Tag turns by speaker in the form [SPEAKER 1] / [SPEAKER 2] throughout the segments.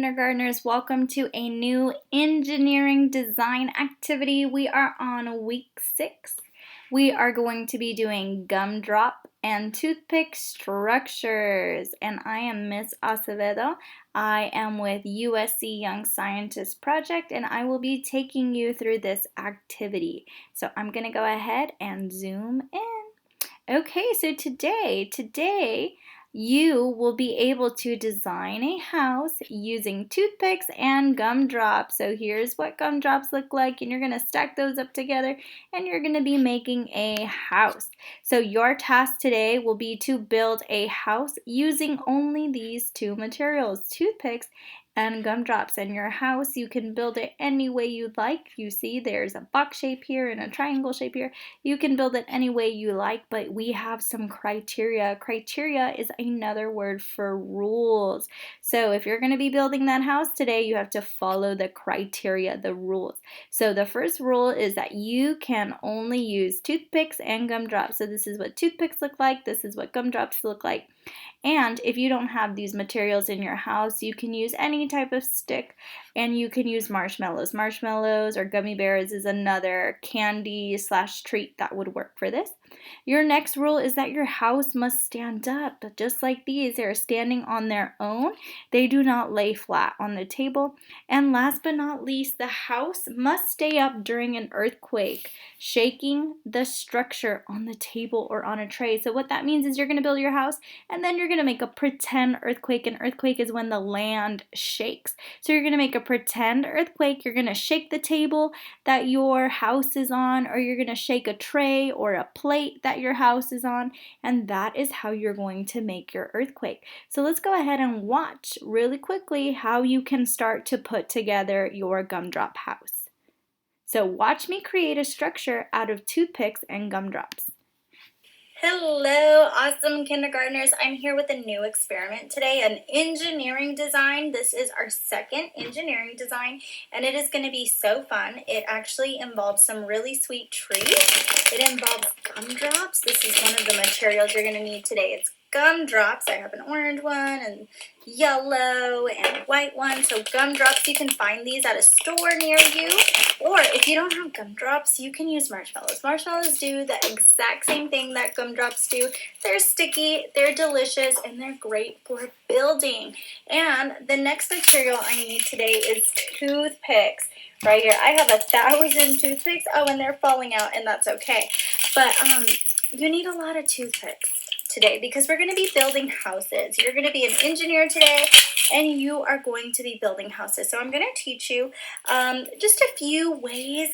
[SPEAKER 1] Kindergartners, welcome to a new engineering design activity. We are on week 6. We are going to be doing gumdrop and toothpick structures, and I am Miss Acevedo. I am with USC Young Scientists Project, and I will be taking you through this activity. So I'm going to go ahead and zoom in. Okay, so today you will be able to design a house using toothpicks and gumdrops. So here's what gumdrops look like, and you're going to stack those up together and you're going to be making a house. So your task today will be to build a house using only these two materials, toothpicks and gumdrops. And your house, you can build it any way you'd like. You see there's a box shape here and a triangle shape here. You can build it any way you like, but we have some criteria. Criteria is another word for rules. So if you're going to be building that house today, you have to follow the criteria, the rules. So the first rule is that you can only use toothpicks and gumdrops. So this is what toothpicks look like. This is what gumdrops look like. And if you don't have these materials in your house, you can use any type of stick, and you can use marshmallows. Marshmallows or gummy bears is another candy/treat that would work for this. Your next rule is that your house must stand up, just like these. They're standing on their own. They do not lay flat on the table. And last but not least, the house must stay up during an earthquake, shaking the structure on the table or on a tray. So what that means is you're going to build your house, and then you're going to make a pretend earthquake. An earthquake is when the land shakes. So you're going to make a pretend earthquake. You're going to shake the table that your house is on, or you're going to shake a tray or a plate that your house is on, and that is how you're going to make your earthquake. So let's go ahead and watch really quickly how you can start to put together your gumdrop house. So watch me create a structure out of toothpicks and gumdrops. Hello, awesome kindergartners. I'm here with a new experiment today, an engineering design. This is our second engineering design, and it is going to be so fun. It actually involves some really sweet trees. It involves gumdrops. This is one of the materials you're going to need today. It's gumdrops. I have an orange one and yellow and white one. So gumdrops, you can find these at a store near you. Or if you don't have gumdrops, you can use marshmallows. Marshmallows do the exact same thing that gumdrops do. They're sticky, they're delicious, and they're great for building. And the next material I need today is toothpicks. Right here, I have 1,000 toothpicks. Oh, and they're falling out, and that's okay. But you need a lot of toothpicks today because we're going to be building houses. You're going to be an engineer today, and you are going to be building houses. So I'm going to teach you just a few ways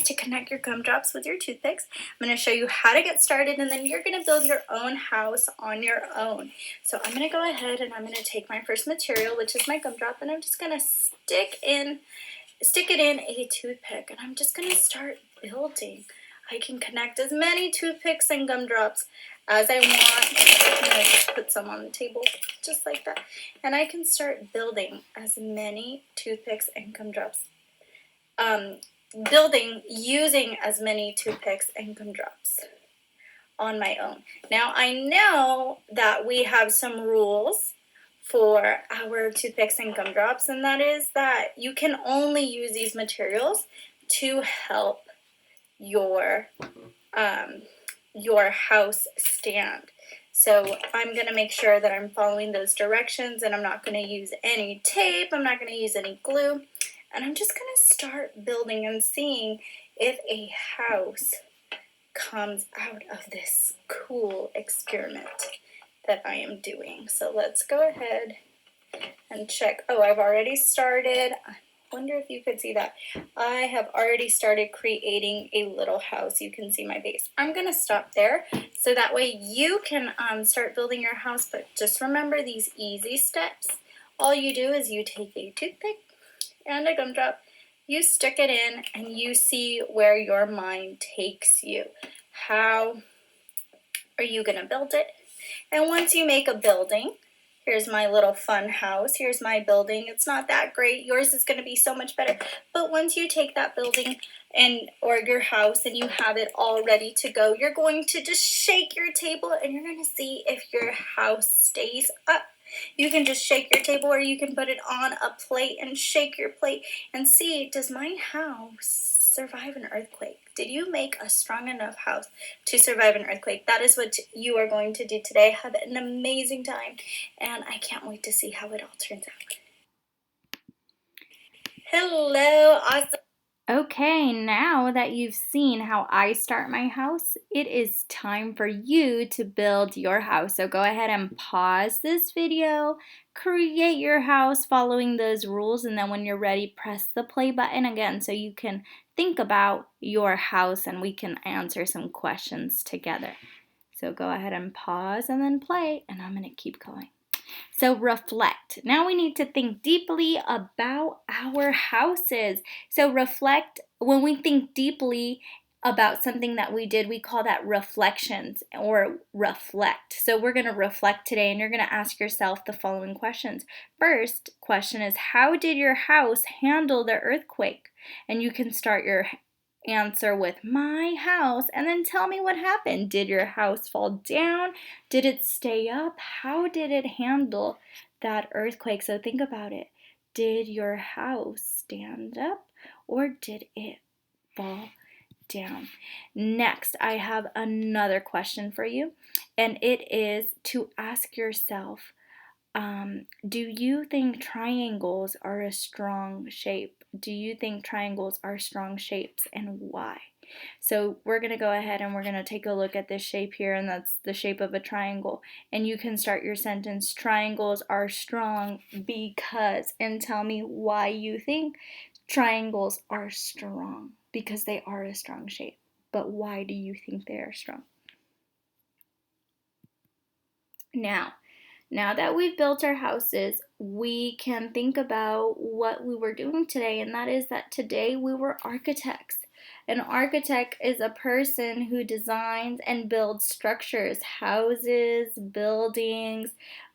[SPEAKER 1] to connect your gumdrops with your toothpicks. I'm going to show you how to get started, and then you're going to build your own house on your own. So I'm going to go ahead and I'm going to take my first material, which is my gumdrop, and I'm just going to stick it in a toothpick, and I'm just going to start building. I can connect as many toothpicks and gumdrops as I want. I'm going to just put some on the table, just like that. And I can start building as many toothpicks and gumdrops. Using as many toothpicks and gumdrops on my own. Now, I know that we have some rules for our toothpicks and gumdrops, and that is that you can only use these materials to help your house stand. So I'm going to make sure that I'm following those directions, and I'm not going to use any tape, I'm not going to use any glue, and I'm just going to start building and seeing if a house comes out of this cool experiment that I am doing. So let's go ahead and check. Oh, I've already started. Wonder if you could see that. I have already started creating a little house. You can see my base. I'm going to stop there so that way you can start building your house, but just remember these easy steps. All you do is you take a toothpick and a gumdrop, you stick it in, and you see where your mind takes you. How are you going to build it? And once you make a building, here's my little fun house. Here's my building. It's not that great. Yours is going to be so much better. But once you take that building or your house and you have it all ready to go, you're going to just shake your table and you're going to see if your house stays up. You can just shake your table, or you can put it on a plate and shake your plate and see, does my house survive an earthquake? Did you make a strong enough house to survive an earthquake? That is what you are going to do today. Have an amazing time, and I can't wait to see how it all turns out. Hello, awesome. Okay, now that you've seen how I start my house, it is time for you to build your house. So go ahead and pause this video, create your house following those rules, and then when you're ready, press the play button again so you can think about your house and we can answer some questions together. So go ahead and pause and then play, and I'm going to keep going. So reflect. Now we need to think deeply about our houses. So reflect, when we think deeply about something that we did, we call that reflections or reflect. So we're going to reflect today, and you're going to ask yourself the following questions. First question is, how did your house handle the earthquake? And you can start your answer with my house, and then tell me what happened. Did your house fall down? Did it stay up? How did it handle that earthquake? So think about it. Did your house stand up, or did it fall down? Next, I have another question for you, and it is to ask yourself, do you think triangles are a strong shape? Do you think triangles are strong shapes, and why? So we're going to go ahead and we're going to take a look at this shape here, and that's the shape of a triangle. And you can start your sentence, triangles are strong because, and tell me why you think triangles are strong, because they are a strong shape. But why do you think they are strong? Now that we've built our houses, we can think about what we were doing today, and that is that today we were architects. An architect is a person who designs and builds structures, houses, buildings,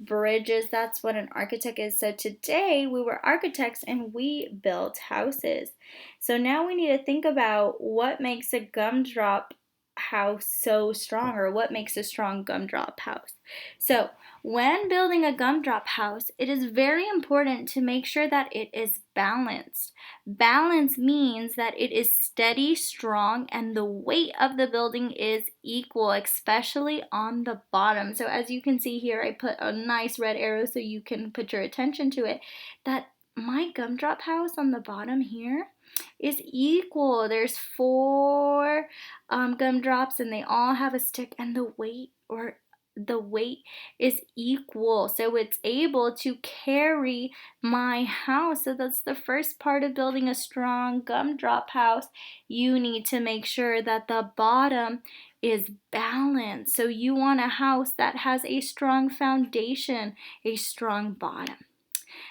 [SPEAKER 1] bridges. That's what an architect is. So today we were architects and we built houses. So now we need to think about what makes a gumdrop house so strong, or what makes a strong gumdrop house. So when building a gumdrop house, it is very important to make sure that it is balanced. Balance means that it is steady, strong, and the weight of the building is equal, especially on the bottom. So as you can see here, I put a nice red arrow so you can put your attention to it, that my gumdrop house on the bottom here is equal. There's 4 gumdrops, and they all have a stick, and the weight is equal, so it's able to carry my house. So that's the first part of building a strong gumdrop house. You need to make sure that the bottom is balanced. So you want a house that has a strong foundation, a strong bottom.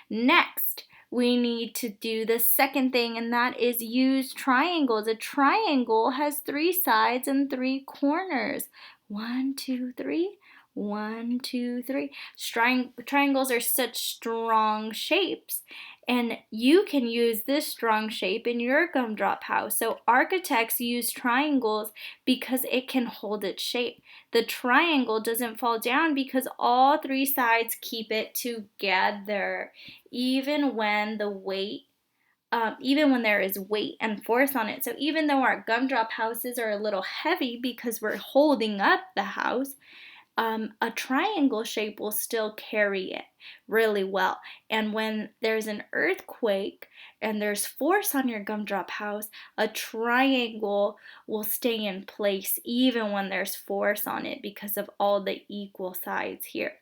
[SPEAKER 1] Next, we need to do the second thing, and that is use triangles. A triangle has 3 sides and 3 corners. 1, 2, 3. 1, 2, 3. Triangles are such strong shapes, and you can use this strong shape in your gumdrop house. So architects use triangles because it can hold its shape. The triangle doesn't fall down because all 3 sides keep it together, even when there is weight and force on it. So even though our gumdrop houses are a little heavy because we're holding up the house, a triangle shape will still carry it really well. And when there's an earthquake and there's force on your gumdrop house, a triangle will stay in place even when there's force on it because of all the equal sides here.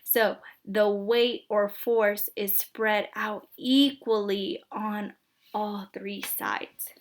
[SPEAKER 1] So the weight or force is spread out equally on all 3 sides.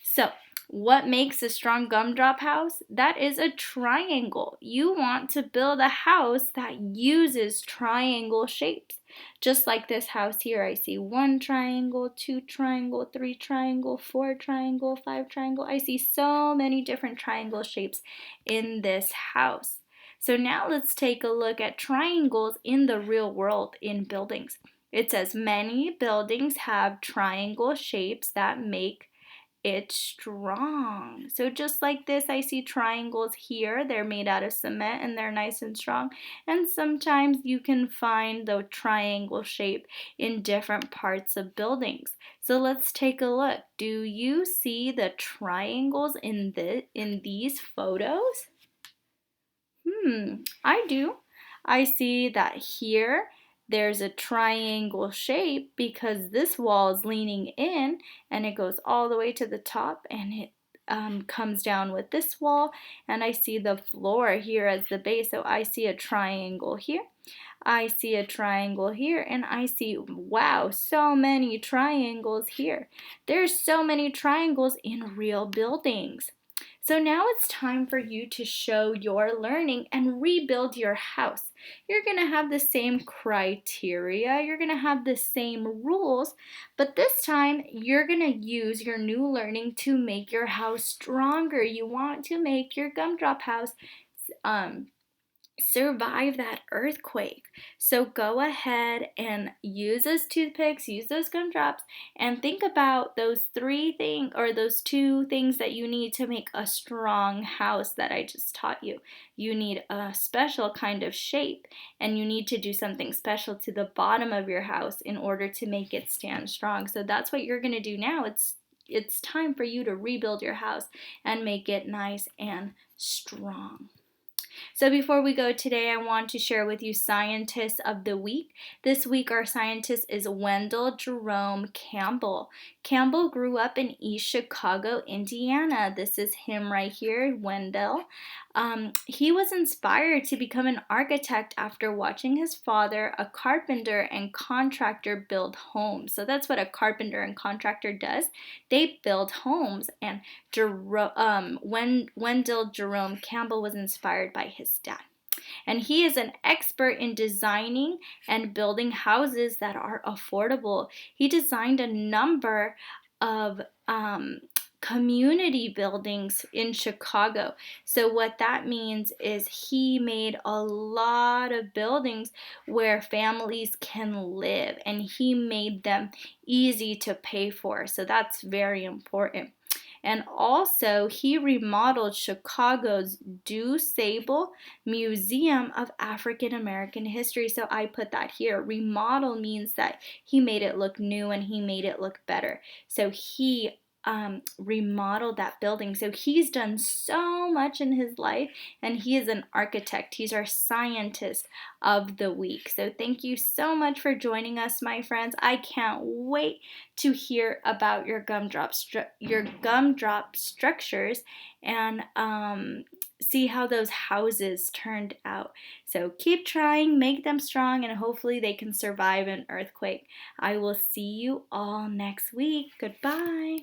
[SPEAKER 1] So what makes a strong gumdrop house? That is a triangle. You want to build a house that uses triangle shapes. Just like this house here, I see 1 triangle, 2 triangle, 3 triangle, 4 triangle, 5 triangle. I see so many different triangle shapes in this house. So now let's take a look at triangles in the real world in buildings. It says many buildings have triangle shapes that make it's strong. So just like this, I see triangles here. They're made out of cement and they're nice and strong. And sometimes you can find the triangle shape in different parts of buildings. So let's take a look. Do you see the triangles in these photos? I do. I see that here there's a triangle shape because this wall is leaning in and it goes all the way to the top and it comes down with this wall, and I see the floor here as the base, so I see a triangle here. I see a triangle here, and I see, wow, so many triangles here. There's so many triangles in real buildings. So now it's time for you to show your learning and rebuild your house. You're going to have the same criteria, you're going to have the same rules, but this time you're going to use your new learning to make your house stronger. You want to make your Gumdrop house survive that earthquake. So go ahead and use those toothpicks, use those gumdrops, and think about those those two things that you need to make a strong house that I just taught you. You need a special kind of shape, and you need to do something special to the bottom of your house in order to make it stand strong. So that's what you're going to do now. It's time for you to rebuild your house and make it nice and strong. So before we go today, I want to share with you Scientist of the Week. This week our scientist is Wendell Jerome Campbell. Campbell grew up in East Chicago, Indiana. This is him right here, Wendell. He was inspired to become an architect after watching his father, a carpenter and contractor, build homes. So that's what a carpenter and contractor does. They build homes, and Wendell Jerome Campbell was inspired by his dad. And he is an expert in designing and building houses that are affordable. He designed a number of community buildings in Chicago. So what that means is he made a lot of buildings where families can live, and he made them easy to pay for. So that's very important. And also, he remodeled Chicago's DuSable Museum of African American History. So I put that here. Remodel means that he made it look new and he made it look better. So he remodeled that building. So he's done so much in his life, and he is an architect. He's our scientist of the week. So thank you so much for joining us, my friends. I can't wait to hear about your gumdrop structures and see how those houses turned out. So keep trying, make them strong, and hopefully they can survive an earthquake. I will see you all next week. Goodbye.